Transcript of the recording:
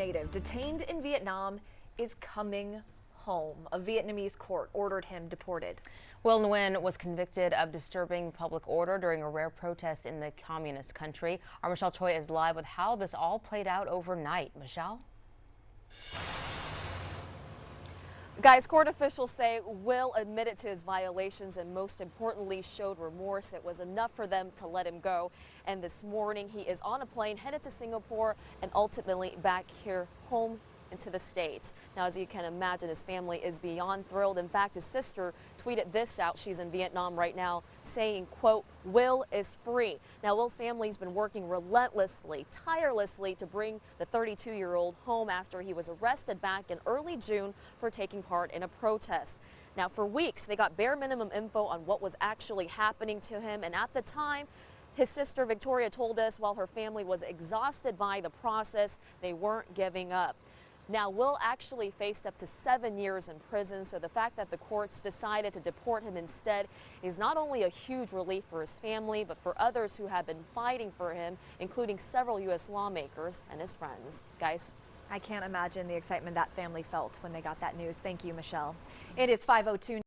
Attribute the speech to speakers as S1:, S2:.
S1: Native detained in Vietnam is coming home. A Vietnamese court ordered him deported.
S2: Will Nguyen was convicted of disturbing public order during a rare protest in the communist country. Our Michelle Choi is live with how this all played out overnight. Michelle?
S3: Guys, court officials say Will admitted to his violations and most importantly showed remorse. It was enough for them to let him go. And this morning he is on a plane headed to Singapore and ultimately back here home into the States. Now, as you can imagine, his family is beyond thrilled. In fact, his sister tweeted this out. She's in Vietnam right now saying, quote, "Will is free." Now, Will's family's been working relentlessly, tirelessly to bring the 32-year-old home after he was arrested back in early June for taking part in a protest. Now, for weeks, they got bare minimum info on what was actually happening to him. And at the time, his sister Victoria told us while her family was exhausted by the process, they weren't giving up. Now, Will actually faced up to 7 years in prison, so the fact that the courts decided to deport him instead is not only a huge relief for his family, but for others who have been fighting for him, including several U.S. lawmakers and his friends. Guys?
S1: I can't imagine the excitement that family felt when they got that news. Thank you, Michelle. It is 5:02.